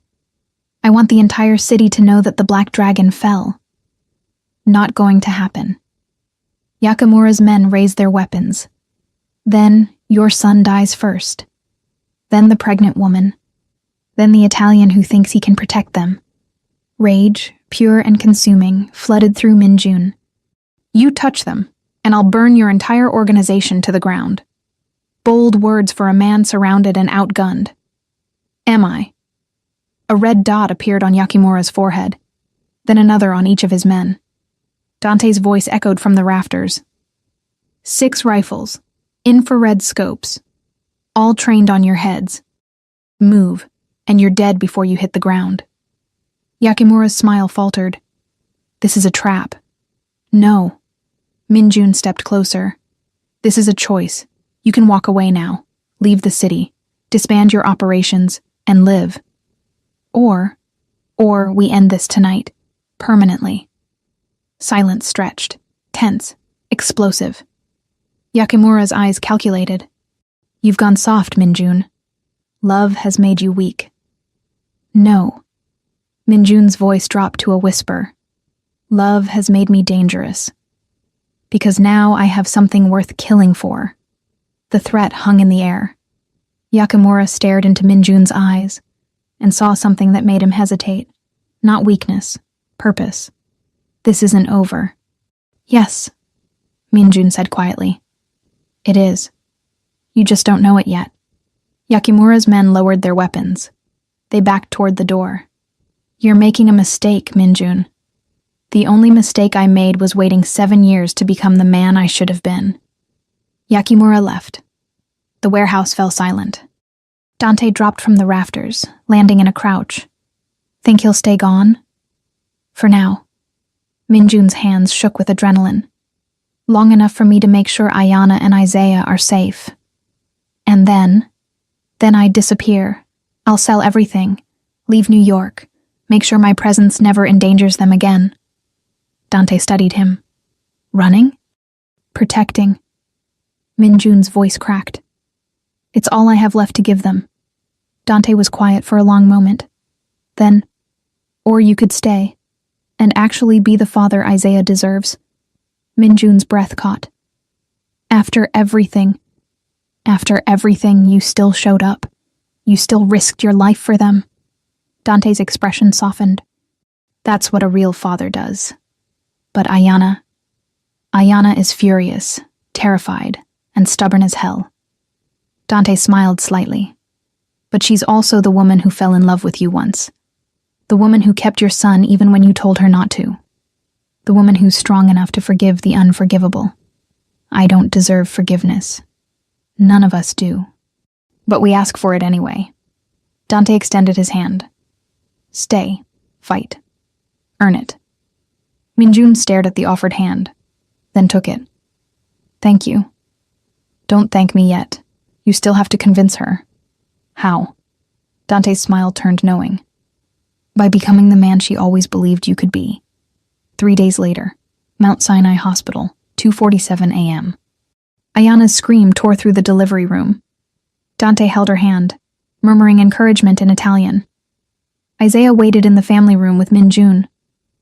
I want the entire city to know that the Black Dragon fell. Not going to happen. Yakimura's men raise their weapons. Then your son dies first. Then the pregnant woman. Then the Italian who thinks he can protect them. Rage, pure and consuming, flooded through Minjun. You touch them, and I'll burn your entire organization to the ground. Bold words for a man surrounded and outgunned. Am I? A red dot appeared on Yakimura's forehead, then another on each of his men. Dante's voice echoed from the rafters. 6 rifles, infrared scopes, all trained on your heads. Move, and you're dead before you hit the ground. Yakimura's smile faltered. This is a trap. No. Minjun stepped closer. This is a choice. You can walk away now. Leave the city. Disband your operations, and live. Or we end this tonight. Permanently. Silence stretched. Tense. Explosive. Yakimura's eyes calculated. You've gone soft, Minjun. Love has made you weak. No. Minjun's voice dropped to a whisper. Love has made me dangerous. Because now I have something worth killing for. The threat hung in the air. Yakimura stared into Minjun's eyes and saw something that made him hesitate. Not weakness, purpose. This isn't over. Yes, Minjun said quietly. It is. You just don't know it yet. Yakimura's men lowered their weapons. They backed toward the door. You're making a mistake, Minjun. The only mistake I made was waiting 7 years to become the man I should have been. Yakimura left. The warehouse fell silent. Dante dropped from the rafters, landing in a crouch. Think he'll stay gone? For now. Minjun's hands shook with adrenaline. Long enough for me to make sure Ayana and Isaiah are safe. And then I disappear. I'll sell everything, leave New York, make sure my presence never endangers them again. Dante studied him. Running? Protecting. Minjun's voice cracked. It's all I have left to give them. Dante was quiet for a long moment. Then, or you could stay, and actually be the father Isaiah deserves. Minjun's breath caught. After everything, you still showed up. You still risked your life for them. Dante's expression softened. That's what a real father does. But Ayana is furious, terrified, and stubborn as hell. Dante smiled slightly. But she's also the woman who fell in love with you once. The woman who kept your son even when you told her not to. The woman who's strong enough to forgive the unforgivable. I don't deserve forgiveness. None of us do. But we ask for it anyway. Dante extended his hand. Stay. Fight. Earn it. Minjun stared at the offered hand, then took it. Thank you. Don't thank me yet. You still have to convince her. How? Dante's smile turned knowing. By becoming the man she always believed you could be. 3 days later, Mount Sinai Hospital, 2:47 a.m. Ayana's scream tore through the delivery room. Dante held her hand, murmuring encouragement in Italian. Isaiah waited in the family room with Minjun,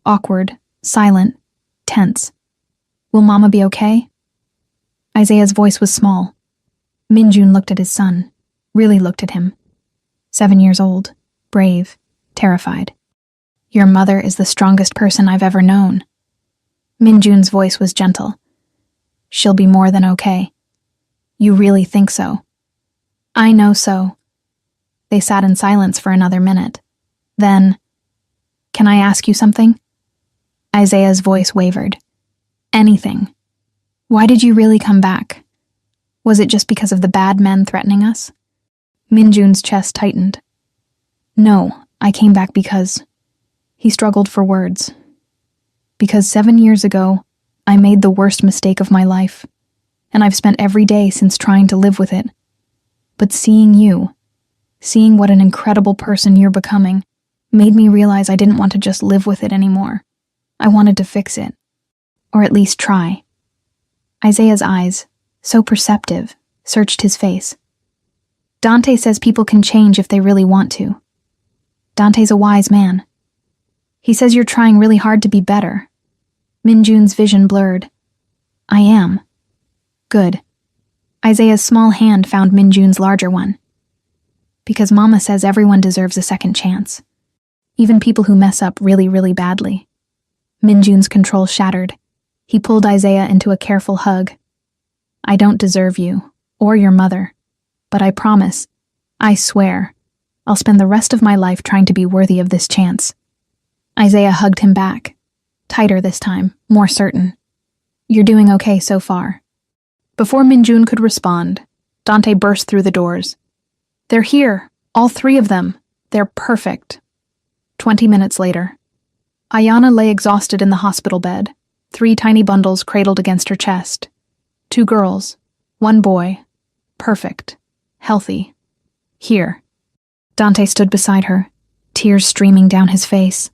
awkward, silent, tense. Will Mama be okay? Isaiah's voice was small. Minjun looked at his son, really looked at him. 7 years old, brave, terrified. Your mother is the strongest person I've ever known. Minjun's voice was gentle. She'll be more than okay. You really think so? I know so. They sat in silence for another minute. Then, can I ask you something? Isaiah's voice wavered. Anything. Why did you really come back? Was it just because of the bad men threatening us? Minjun's chest tightened. No, I came back because... He struggled for words. Because 7 years ago, I made the worst mistake of my life, and I've spent every day since trying to live with it. But seeing you, seeing what an incredible person you're becoming, made me realize I didn't want to just live with it anymore. I wanted to fix it. Or at least try. Isaiah's eyes, so perceptive, searched his face. Dante says people can change if they really want to. Dante's a wise man. He says you're trying really hard to be better. Minjun's vision blurred. I am. Good. Isaiah's small hand found Minjun's larger one. Because Mama says everyone deserves a second chance. Even people who mess up really, really badly. Minjun's control shattered. He pulled Isaiah into a careful hug. I don't deserve you, or your mother. But I promise, I swear, I'll spend the rest of my life trying to be worthy of this chance. Isaiah hugged him back. Tighter this time, more certain. You're doing okay so far. Before Minjun could respond, Dante burst through the doors. They're here, all 3 of them. They're perfect. 20 minutes later. Ayana lay exhausted in the hospital bed, 3 tiny bundles cradled against her chest. 2 girls, 1 boy. Perfect. Healthy. Here. Dante stood beside her, tears streaming down his face,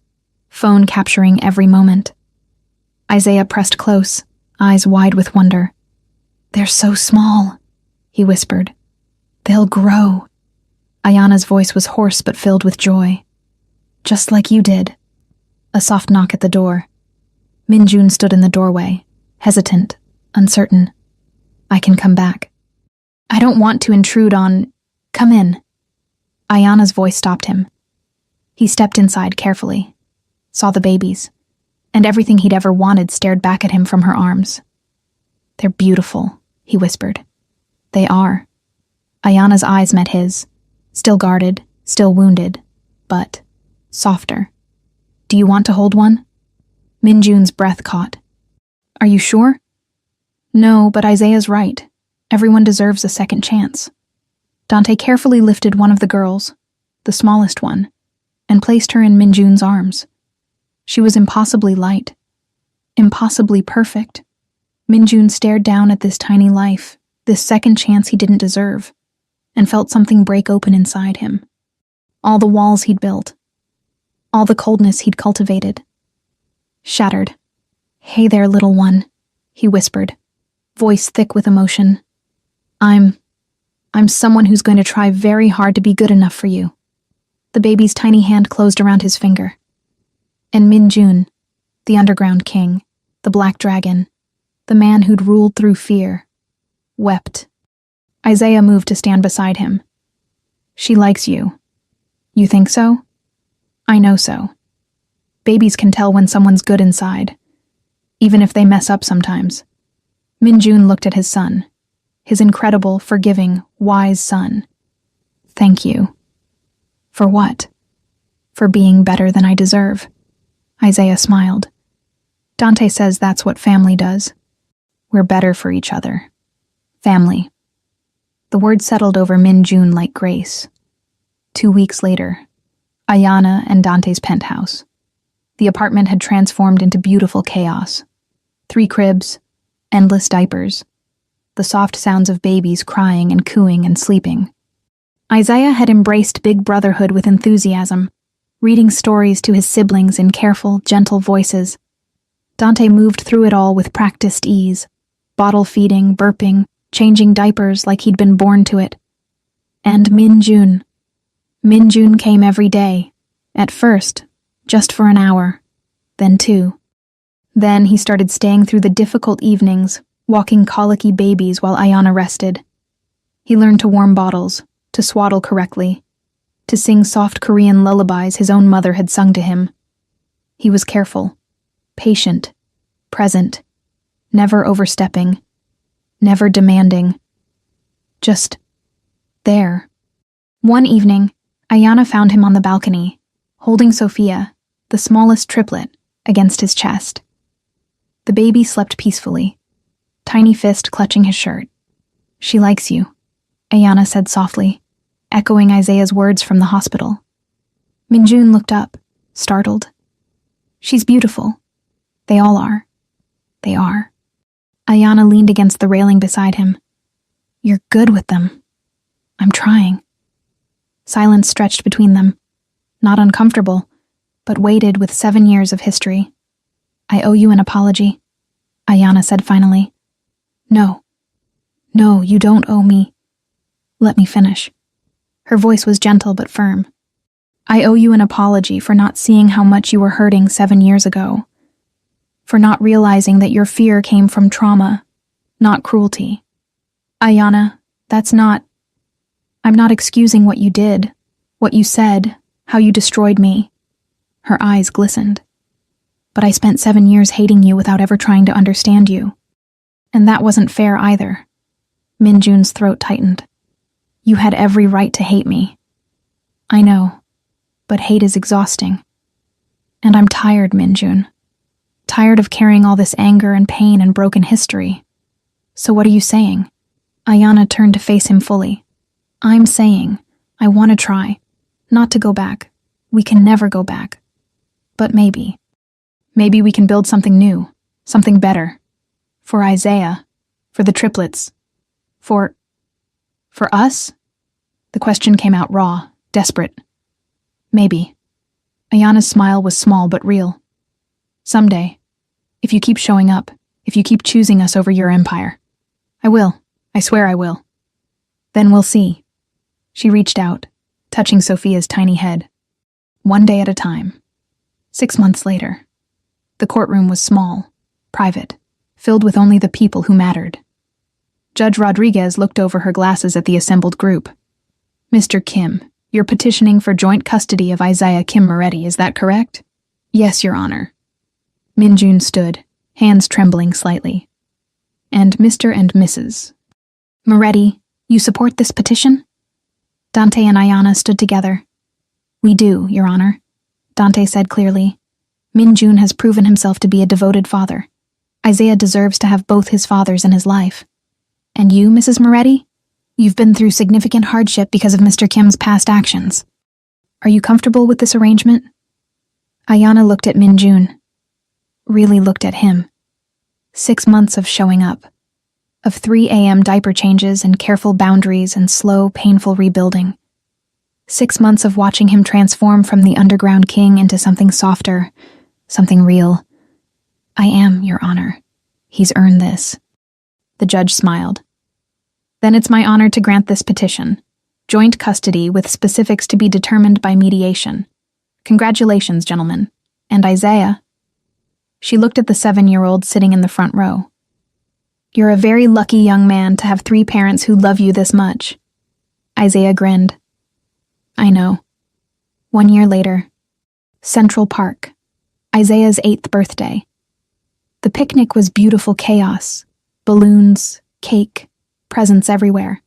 phone capturing every moment. Isaiah pressed close, eyes wide with wonder. They're so small, he whispered. They'll grow. Ayana's voice was hoarse but filled with joy. Just like you did. A soft knock at the door. Minjun stood in the doorway, hesitant, uncertain. I can come back. I don't want to intrude on... Come in. Ayana's voice stopped him. He stepped inside carefully, saw the babies, and everything he'd ever wanted stared back at him from her arms. They're beautiful, he whispered. They are. Ayana's eyes met his, still guarded, still wounded, but softer. Do you want to hold one? Minjun's breath caught. Are you sure? No, but Isaiah's right. Everyone deserves a second chance. Dante carefully lifted one of the girls, the smallest one, and placed her in Minjun's arms. She was impossibly light, impossibly perfect. Minjun stared down at this tiny life, this second chance he didn't deserve, and felt something break open inside him. All the walls he'd built, all the coldness he'd cultivated, shattered. Hey there, little one, he whispered, voice thick with emotion. I'm someone who's going to try very hard to be good enough for you. The baby's tiny hand closed around his finger. And Minjun, the underground king, the black dragon, the man who'd ruled through fear, wept. Isaiah moved to stand beside him. She likes you. You think so? I know so. Babies can tell when someone's good inside, even if they mess up sometimes. Minjun looked at his son, his incredible, forgiving, wise son. Thank you. For what? For being better than I deserve. Isaiah smiled. Dante says that's what family does. We're better for each other. Family. The word settled over Minjun like grace. 2 weeks later, Ayana and Dante's penthouse. The apartment had transformed into beautiful chaos. 3 cribs, endless diapers, the soft sounds of babies crying and cooing and sleeping. Isaiah had embraced big brotherhood with enthusiasm, reading stories to his siblings in careful, gentle voices. Dante moved through it all with practiced ease, bottle feeding, burping, changing diapers like he'd been born to it. And Minjun. Minjun came every day, at first, just for an hour, then 2. Then he started staying through the difficult evenings, walking colicky babies while Ayana rested. He learned to warm bottles, to swaddle correctly, to sing soft Korean lullabies his own mother had sung to him. He was careful, patient, present, never overstepping, never demanding. Just there. One evening, Ayana found him on the balcony, holding Sophia, the smallest triplet, against his chest. The baby slept peacefully, tiny fist clutching his shirt. She likes you, Ayana said softly, echoing Isaiah's words from the hospital. Minjun looked up, startled. She's beautiful. They all are. They are. Ayana leaned against the railing beside him. You're good with them. I'm trying. Silence stretched between them, not uncomfortable, but weighted with 7 years of history. I owe you an apology, Ayana said finally. No, you don't owe me. Let me finish. Her voice was gentle but firm. I owe you an apology for not seeing how much you were hurting 7 years ago. For not realizing that your fear came from trauma, not cruelty. Ayana, I'm not excusing what you did, what you said, how you destroyed me. Her eyes glistened. But I spent 7 years hating you without ever trying to understand you. And that wasn't fair either. Minjun's throat tightened. You had every right to hate me. I know, but hate is exhausting. And I'm tired, Minjun. Tired of carrying all this anger and pain and broken history. So what are you saying? Ayana turned to face him fully. I'm saying, I want to try. Not to go back. We can never go back. But maybe. Maybe we can build something new. Something better. For Isaiah. For the triplets. For us? The question came out raw, desperate. Maybe. Ayana's smile was small but real. Someday. If you keep showing up. If you keep choosing us over your empire. I will. I swear I will. Then we'll see. She reached out, touching Sophia's tiny head. One day at a time. 6 months later. The courtroom was small, private, filled with only the people who mattered. Judge Rodriguez looked over her glasses at the assembled group. Mr. Kim, you're petitioning for joint custody of Isaiah Kim Moretti, is that correct? Yes, Your Honor. Minjun stood, hands trembling slightly. And Mr. and Mrs. Moretti, you support this petition? Dante and Ayana stood together. We do, Your Honor, Dante said clearly. Minjun has proven himself to be a devoted father. Isaiah deserves to have both his fathers in his life. And you, Mrs. Moretti? You've been through significant hardship because of Mr. Kim's past actions. Are you comfortable with this arrangement? Ayana looked at Minjun. Really looked at him. 6 months of showing up. Of 3 a.m. diaper changes and careful boundaries and slow, painful rebuilding. 6 months of watching him transform from the underground king into something softer, something real. I am, Your Honor. He's earned this. The judge smiled. Then it's my honor to grant this petition. Joint custody with specifics to be determined by mediation. Congratulations, gentlemen. And Isaiah. She looked at the 7-year-old sitting in the front row. You're a very lucky young man to have 3 parents who love you this much. Isaiah grinned. I know. 1 year later. Central Park. Isaiah's 8th birthday. The picnic was beautiful chaos. Balloons, cake, presents everywhere.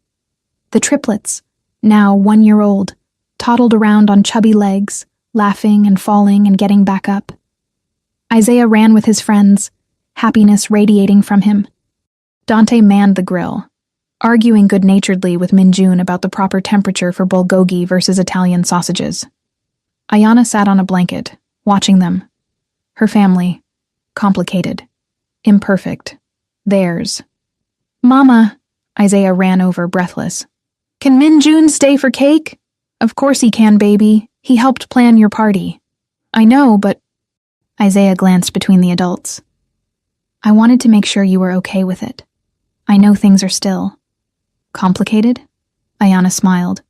The triplets, now 1 year old, toddled around on chubby legs, laughing and falling and getting back up. Isaiah ran with his friends, happiness radiating from him. Dante manned the grill, arguing good-naturedly with Minjun about the proper temperature for bulgogi versus Italian sausages. Ayana sat on a blanket, watching them. Her family, complicated, imperfect, theirs. Mama, Isaiah ran over, breathless. Can Minjun stay for cake? Of course he can, baby. He helped plan your party. I know, but... Isaiah glanced between the adults. I wanted to make sure you were okay with it. I know things are still... Complicated? Ayana smiled,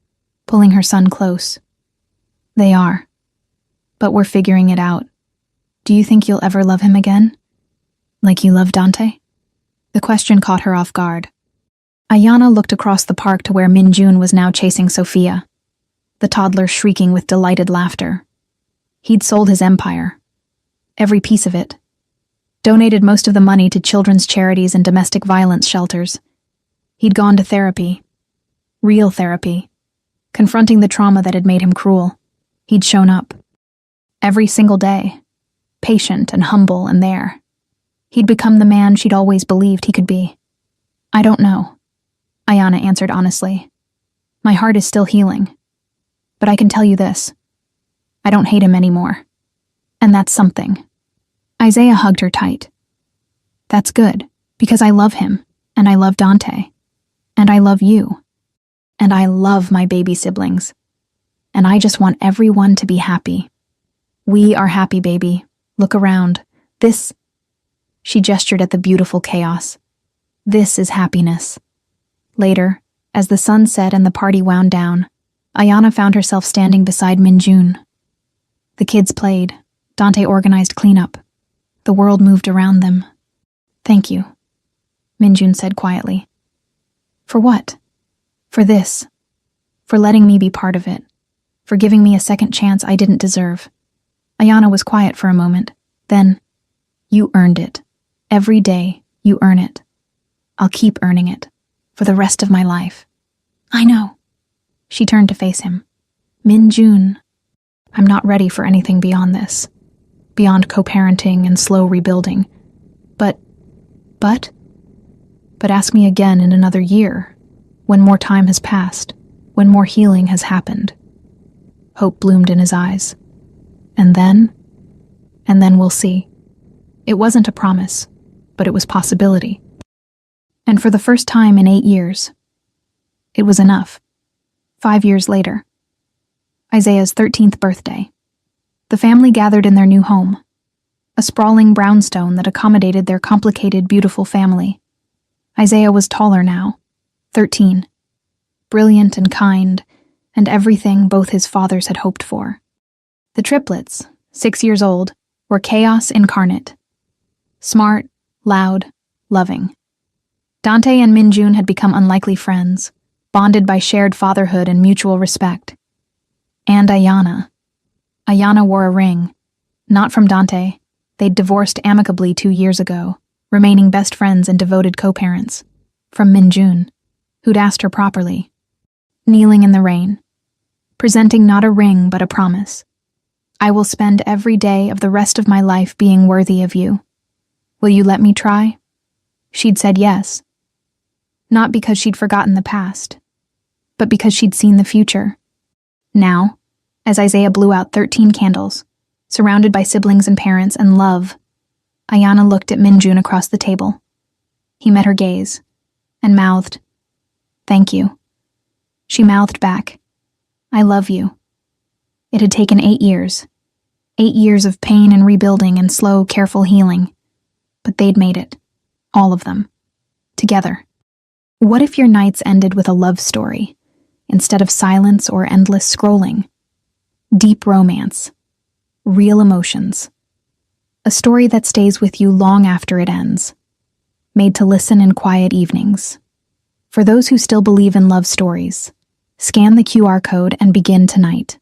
pulling her son close. They are. But we're figuring it out. Do you think you'll ever love him again? Like you love Dante? The question caught her off guard. Ayana looked across the park to where Minjun was now chasing Sophia, the toddler shrieking with delighted laughter. He'd sold his empire. Every piece of it. Donated most of the money to children's charities and domestic violence shelters. He'd gone to therapy. Real therapy. Confronting the trauma that had made him cruel. He'd shown up. Every single day. Patient and humble and there. He'd become the man she'd always believed he could be. I don't know. Ayana answered honestly. My heart is still healing. But I can tell you this. I don't hate him anymore. And that's something. Isaiah hugged her tight. That's good, because I love him, and I love Dante, and I love you, and I love my baby siblings, and I just want everyone to be happy. We are happy, baby. Look around. This She gestured at the beautiful chaos. This is happiness. Later, as the sun set and the party wound down, Ayana found herself standing beside Minjun. The kids played. Dante organized cleanup. The world moved around them. Thank you, Minjun said quietly. For what? For this. For letting me be part of it. For giving me a second chance I didn't deserve. Ayana was quiet for a moment. Then, you earned it. Every day, you earn it. I'll keep earning it. For the rest of my life. I know. She turned to face him. Minjun, I'm not ready for anything beyond this. Beyond co-parenting and slow rebuilding. But ask me again in another year, when more time has passed, when more healing has happened. Hope bloomed in his eyes. And then we'll see. It wasn't a promise, but it was possibility. And for the first time in 8 years, it was enough. 5 years later, Isaiah's 13th birthday, the family gathered in their new home, a sprawling brownstone that accommodated their complicated, beautiful family. Isaiah was taller now, 13, brilliant and kind, and everything both his fathers had hoped for. The triplets, 6 years old, were chaos incarnate. Smart, loud, loving. Dante and Minjun had become unlikely friends, bonded by shared fatherhood and mutual respect. And Ayana. Ayana wore a ring. Not from Dante. They'd divorced amicably 2 years ago, remaining best friends and devoted co-parents. From Minjun, who'd asked her properly. Kneeling in the rain. Presenting not a ring but a promise. I will spend every day of the rest of my life being worthy of you. Will you let me try? She'd said yes. Not because she'd forgotten the past, but because she'd seen the future. Now, as Isaiah blew out 13 candles, surrounded by siblings and parents and love, Ayana looked at Minjun across the table. He met her gaze, and mouthed, "Thank you." She mouthed back, "I love you." It had taken 8 years. 8 years of pain and rebuilding and slow, careful healing. But they'd made it. All of them. Together. What if your nights ended with a love story, instead of silence or endless scrolling? Deep romance. Real emotions. A story that stays with you long after it ends. Made to listen in quiet evenings. For those who still believe in love stories, scan the QR code and begin tonight.